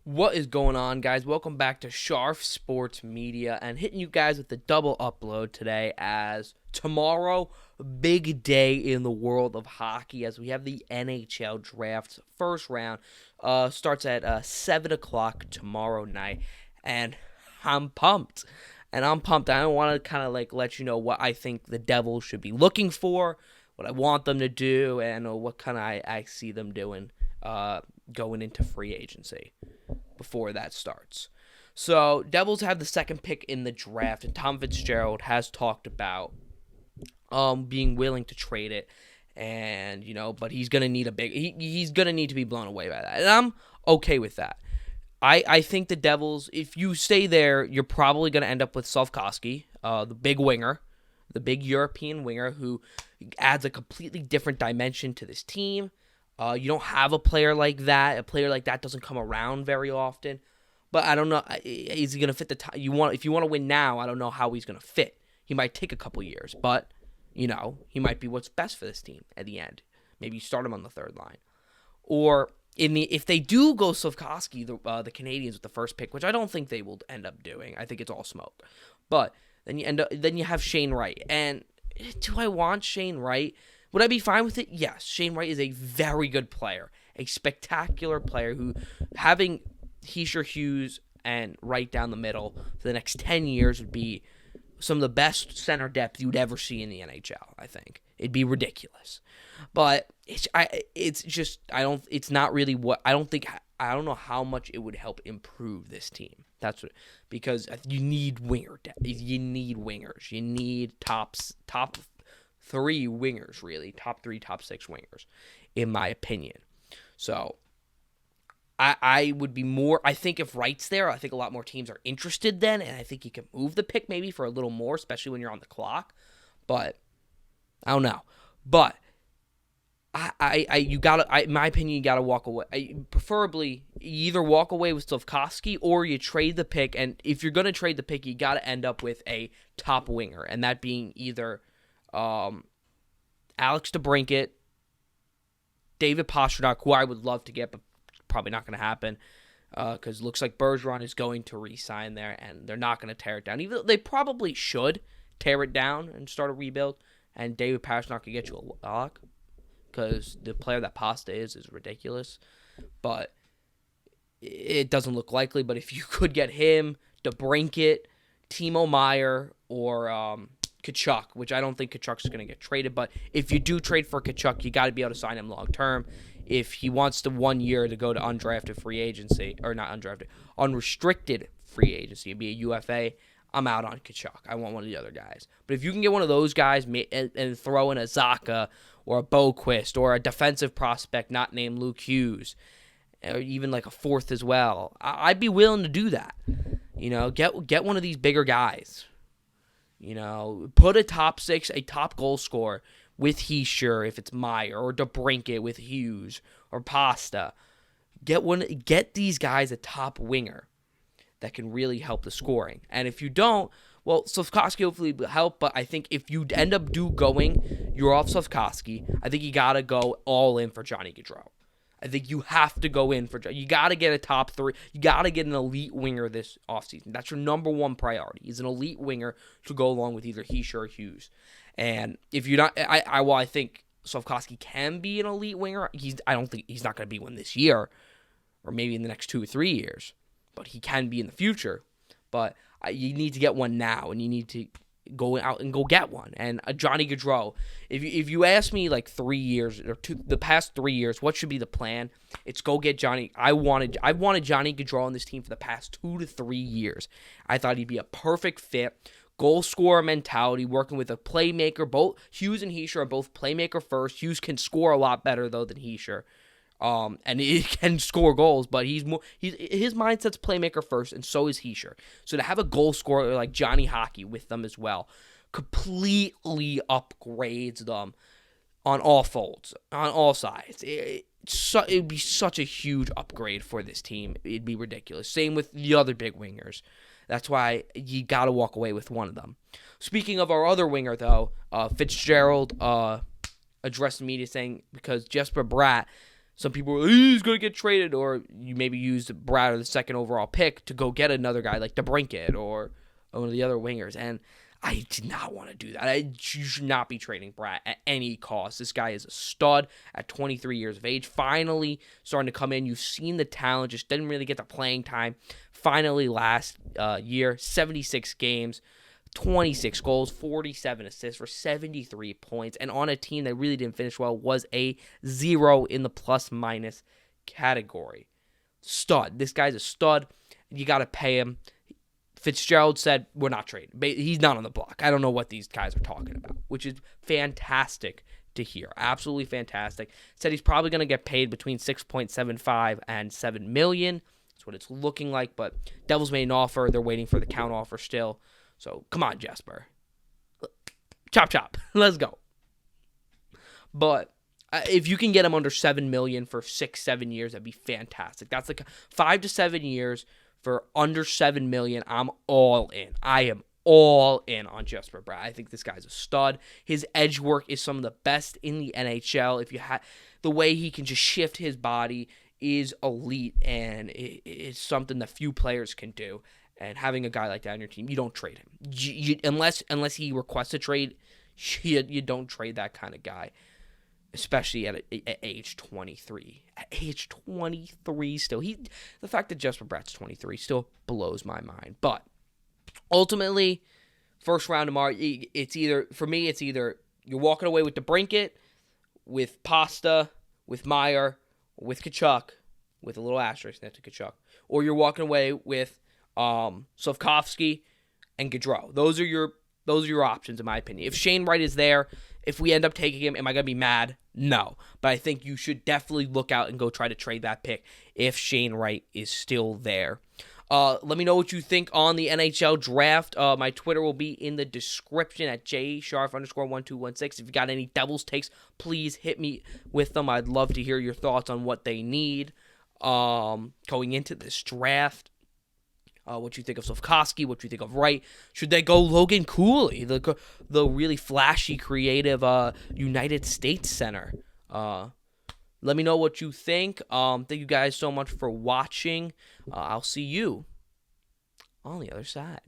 What is going on, guys? Welcome back to Sharf Sports Media and hitting you guys with the double upload today as tomorrow, big day in the world of hockey as we have the NHL draft first round. Starts at 7 o'clock tomorrow night, and I'm pumped. I want to kind of let you know what I think the Devils should be looking for, what I want them to do, and what kind of I see them doing going into free agency before that starts. So, Devils have the second pick in the draft, and Tom Fitzgerald has talked about being willing to trade it, and but he's gonna need he's gonna need to be blown away by that, and I'm okay with that. I think the Devils, if you stay there, you're probably gonna end up with Slafkovsky, the big winger, the big European winger who adds a completely different dimension to this team. You don't have a player like that. A player like that doesn't come around very often. But I don't know. Is he going to fit the time? If you want to win now, I don't know how he's going to fit. He might take a couple years, but he might be what's best for this team at the end. Maybe you start him on the third line, or if they do go Slafkovsky, the Canadians with the first pick, which I don't think they will end up doing. I think it's all smoke. But then you have Shane Wright, and do I want Shane Wright? Would I be fine with it? Yes. Shane Wright is a very good player, a spectacular player who, having Hischier, Hughes, and Wright down the middle for the next 10 years would be some of the best center depth you'd ever see in the NHL, I think. It'd be ridiculous. But I don't know how much it would help improve this team. Because you need winger depth. You need wingers. You need top three wingers, really. Top 3, top 6 wingers, in my opinion. So, I would be more... I think if Wright's there, I think a lot more teams are interested then, and I think you can move the pick maybe for a little more, especially when you're on the clock. But, I don't know. But, in my opinion, you gotta walk away. Preferably, you either walk away with Slafkovsky or you trade the pick, and if you're gonna trade the pick, you gotta end up with a top winger, and that being either... Alex DeBrincat, David Pastrnak, who I would love to get, but probably not going to happen, because it looks like Bergeron is going to re-sign there, and they're not going to tear it down. Even though they probably should tear it down and start a rebuild, and David Pastrnak could get you a lock, because the player that Pasta is ridiculous, but it doesn't look likely. But if you could get him, DeBrincat, Timo Meier, or Tkachuk, which I don't think Tkachuk's going to get traded, but if you do trade for Tkachuk, you got to be able to sign him long term. If he wants the 1 year to go to undrafted free agency, or not undrafted, unrestricted free agency, be a UFA, I'm out on Tkachuk. I want one of the other guys. But if you can get one of those guys and throw in a Zacha or a Boquist or a defensive prospect not named Luke Hughes, or even like a fourth as well, I'd be willing to do that. Get one of these bigger guys. Put a top 6, a top goal scorer with Hischier if it's Meier, or DeBrincat with Hughes or Pasta. Get these guys a top winger that can really help the scoring. And if you don't, well, Slafkovsky hopefully will help, but I think if you end up you're off Slafkovsky, I think you got to go all in for Johnny Gaudreau. I think you have to go in for... You got to get a top 3. You got to get an elite winger this offseason. That's your number one priority, is an elite winger to go along with either Hischier or Hughes. And if you're not... I think Slafkovsky can be an elite winger. I don't think he's not going to be one this year, or maybe in the next 2 or 3 years. But he can be in the future. But you need to get one now, and you need to go out and go get one. And Johnny Gaudreau, if you ask me like 3 years or the past 3 years, what should be the plan? It's go get Johnny. I've wanted Johnny Gaudreau on this team for the past 2 to 3 years. I thought he'd be a perfect fit, goal scorer mentality, working with a playmaker. Both Hughes and Hischier are both playmaker first. Hughes can score a lot better though than Hischier. And he can score goals, but his mindset's playmaker first, and so is Hischier. So to have a goal scorer like Johnny Hockey with them as well completely upgrades them on all folds, on all sides. It'd be such a huge upgrade for this team. It'd be ridiculous. Same with the other big wingers. That's why you got to walk away with one of them. Speaking of our other winger, though, Fitzgerald addressed the media saying because Jesper Bratt Some people are like, he's going to get traded, or you maybe use Brad or the second overall pick to go get another guy like DeBrincat or one of the other wingers. And I did not want to do that. You should not be trading Brad at any cost. This guy is a stud at 23 years of age. Finally starting to come in. You've seen the talent, just didn't really get the playing time. Finally last year, 76 games. 26 goals, 47 assists for 73 points, and on a team that really didn't finish well, was a 0 in the plus-minus category. Stud. This guy's a stud. You got to pay him. Fitzgerald said, we're not trading. He's not on the block. I don't know what these guys are talking about, which is fantastic to hear. Absolutely fantastic. Said he's probably going to get paid between $6.75 and $7 million. That's what it's looking like, but Devils made an offer. They're waiting for the count offer still. So, come on, Jesper. Chop, chop. Let's go. But if you can get him under $7 million for 6-7 years, that'd be fantastic. That's like 5 to 7 years for under $7 million. I'm all in. I am all in on Jesper Bratt. I think this guy's a stud. His edge work is some of the best in the NHL. If you have the way he can just shift his body is elite, and it's something that few players can do. And having a guy like that on your team, you don't trade him. Unless he requests a trade, you don't trade that kind of guy, especially at age 23. At age 23 still. The fact that Jesper Bratt's 23 still blows my mind. But ultimately, first round tomorrow, it's either you're walking away with DeBrincat, with Pasta, with Meyer, with Tkachuk, with a little asterisk next to Tkachuk, or you're walking away with Slafkovsky and Gaudreau. Those are your options, in my opinion. If Shane Wright is there, if we end up taking him, am I going to be mad? No. But I think you should definitely look out and go try to trade that pick if Shane Wright is still there. Let me know what you think on the NHL draft. My Twitter will be in the description at @jsharf_1216. If you got any Devils takes, please hit me with them. I'd love to hear your thoughts on what they need going into this draft. What you think of Slafkovsky, what you think of Wright. Should they go Logan Cooley, the really flashy, creative United States center? Let me know what you think. Thank you guys so much for watching. I'll see you on the other side.